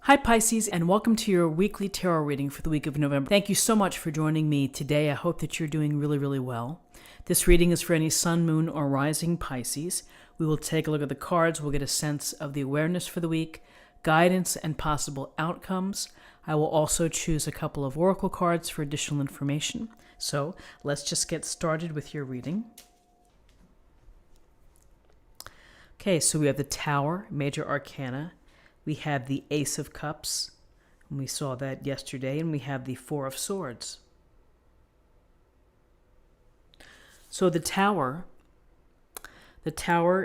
Hi Pisces, and welcome to your weekly tarot reading for the week of November. Thank you so much for joining me today. I hope that you're doing really well. This reading is for any sun, moon, or rising Pisces. We will take a look at the cards. We'll get a sense of the awareness for the week, guidance, and possible outcomes. I will also choose a couple of oracle cards for additional information. So let's just get started with your reading. Okay, so we have the Tower, Major Arcana. We have the Ace of Cups, and we saw that yesterday, and we have the Four of Swords. So the Tower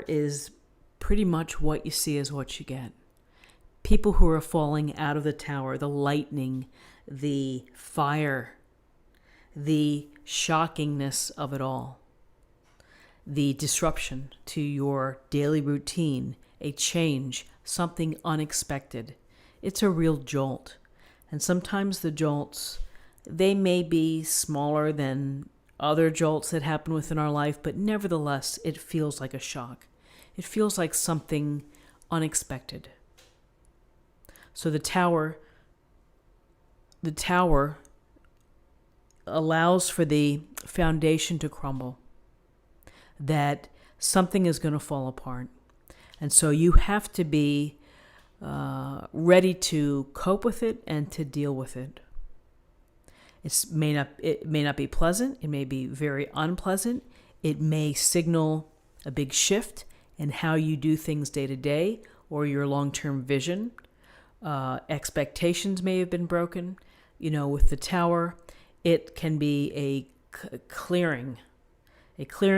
is pretty much what you see is what you get. People who are falling out of the tower, the lightning, the fire, the shockingness of it all, the disruption to your daily routine, a change, something unexpected. It's a real jolt. And sometimes the jolts, they may be smaller than other jolts that happen within our life, but nevertheless, it feels like a shock. It feels like something unexpected. So the tower allows for the foundation to crumble, that something is going to fall apart. And so you have to be ready to cope with it and to deal with it. It may not be pleasant. It may be very unpleasant. It may signal a big shift in how you do things day to day or your long-term vision. Expectations may have been broken. With the tower, it can be a clearing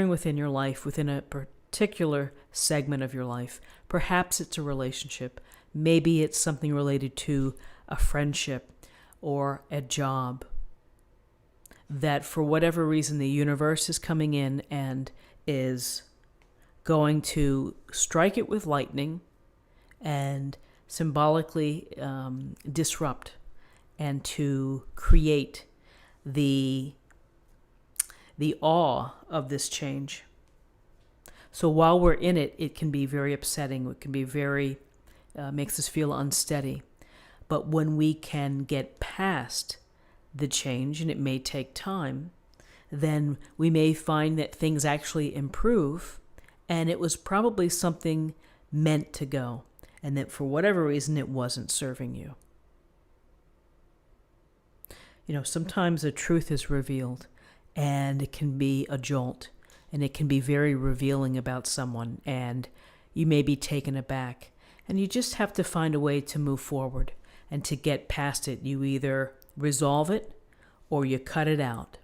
within your life, within a particular segment of your life. Perhaps it's a relationship. Maybe it's something related to a friendship or a job that for whatever reason the universe is coming in and is going to strike it with lightning and symbolically disrupt and to create the awe of this change. So while we're in it, it can be very upsetting. It can be makes us feel unsteady. But when we can get past the change, and it may take time, then we may find that things actually improve, and it was probably something meant to go, and that for whatever reason it wasn't serving you. Sometimes the truth is revealed, and it can be a jolt. And it can be very revealing about someone, and you may be taken aback. And you just have to find a way to move forward and to get past it. You either resolve it, or you cut it out,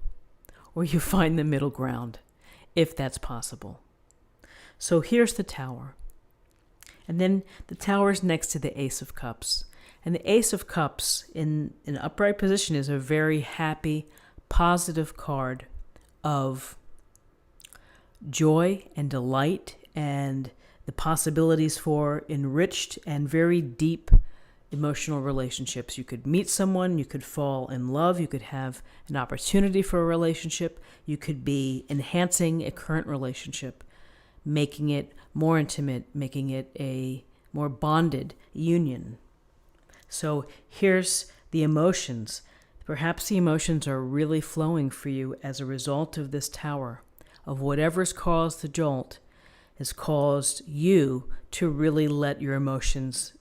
or you find the middle ground, if that's possible. So here's the Tower. And then the Tower is next to the Ace of Cups. And the Ace of Cups in an upright position is a very happy, positive card of joy and delight and the possibilities for enriched and very deep emotional relationships. You could meet someone, you could fall in love, you could have an opportunity for a relationship, you could be enhancing a current relationship, making it more intimate, making it a more bonded union. So here's the emotions. Perhaps the emotions are really flowing for you as a result of this Tower. Of whatever's caused the jolt has caused you to really let your emotions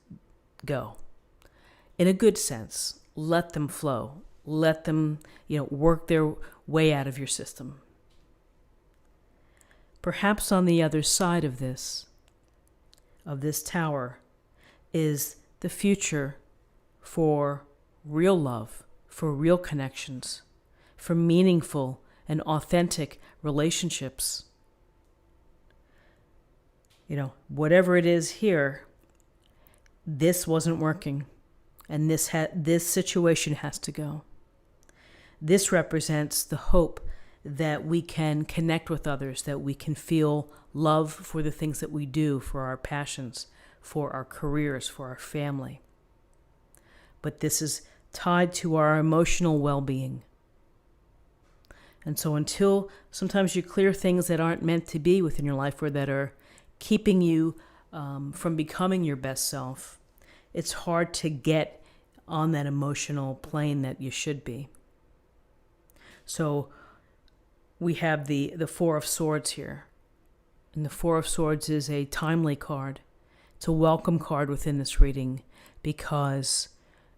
go. In a good sense, let them flow. Let them, work their way out of your system. Perhaps on the other side of this Tower, is the future for real love, for real connections, for meaningful and authentic relationships. Whatever it is here, this wasn't working, and this situation has to go. This represents the hope that we can connect with others, that we can feel love for the things that we do, for our passions, for our careers, for our family. But this is tied to our emotional well-being. And so until sometimes you clear things that aren't meant to be within your life or that are keeping you from becoming your best self, it's hard to get on that emotional plane that you should be. So we have the Four of Swords here. And the Four of Swords is a timely card. It's a welcome card within this reading because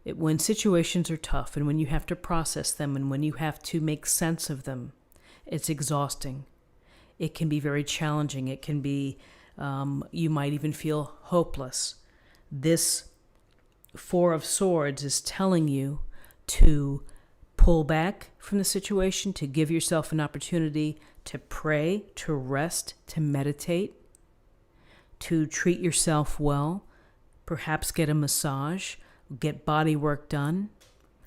when situations are tough and when you have to process them and when you have to make sense of them, it's exhausting. It can be very challenging. It can be, you might even feel hopeless. This Four of Swords is telling you to pull back from the situation, to give yourself an opportunity to pray, to rest, to meditate, to treat yourself well, perhaps get a massage, get body work done,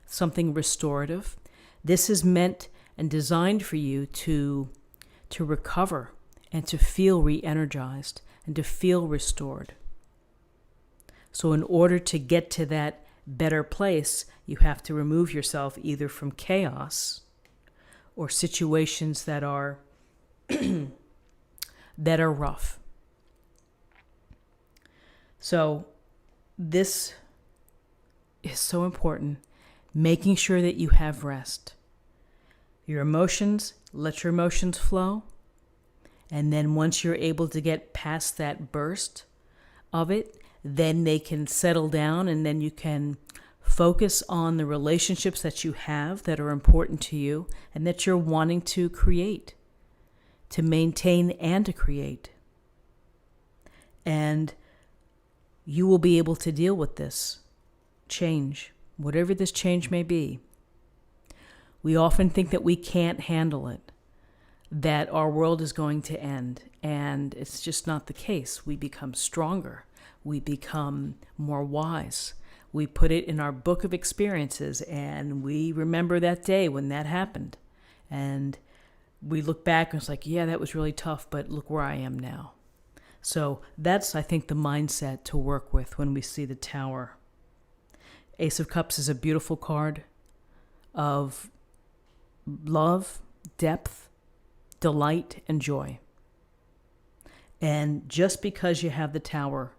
something restorative. This is meant and designed for you to recover and to feel re-energized and to feel restored. So in order to get to that better place, you have to remove yourself either from chaos or situations that are that are rough. So this is so important, making sure that you have rest. Your emotions, let your emotions flow. And then once you're able to get past that burst of it, then they can settle down and then you can focus on the relationships that you have that are important to you and that you're wanting to create, to maintain and to create. And you will be able to deal with this change, whatever this change may be. We often think that we can't handle it, that our world is going to end, and it's just not the case. We become stronger. We become more wise. We put it in our book of experiences, and we remember that day when that happened. And we look back and it's like, yeah, that was really tough, but look where I am now. So that's, I think, the mindset to work with when we see the Tower. Ace of Cups is a beautiful card of love, depth, delight, and joy. And just because you have the Tower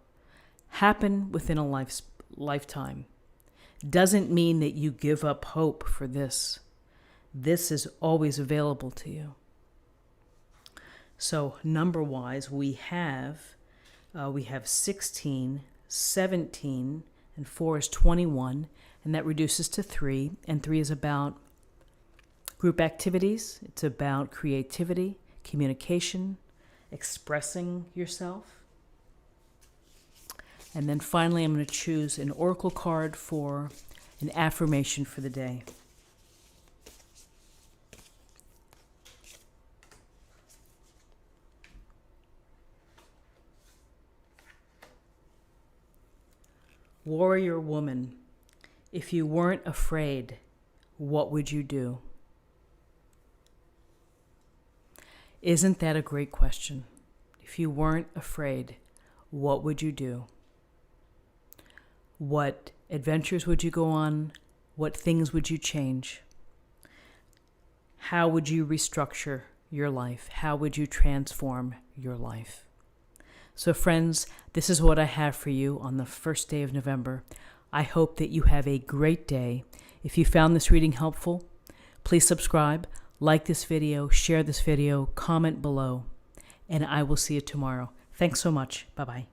happen within a lifetime doesn't mean that you give up hope for this. This is always available to you. So number-wise, we have 16, 17, and 4 is 21, and that reduces to 3, and 3 is about group activities. It's about creativity, communication, expressing yourself. And then finally, I'm going to choose an oracle card for an affirmation for the day. Warrior woman, if you weren't afraid, what would you do? Isn't that a great question? If you weren't afraid, what would you do? What adventures would you go on? What things would you change? How would you restructure your life? How would you transform your life? So friends, this is what I have for you on the first day of November. I hope that you have a great day. If you found this reading helpful, please subscribe, like this video, share this video, comment below, and I will see you tomorrow. Thanks so much. Bye-bye.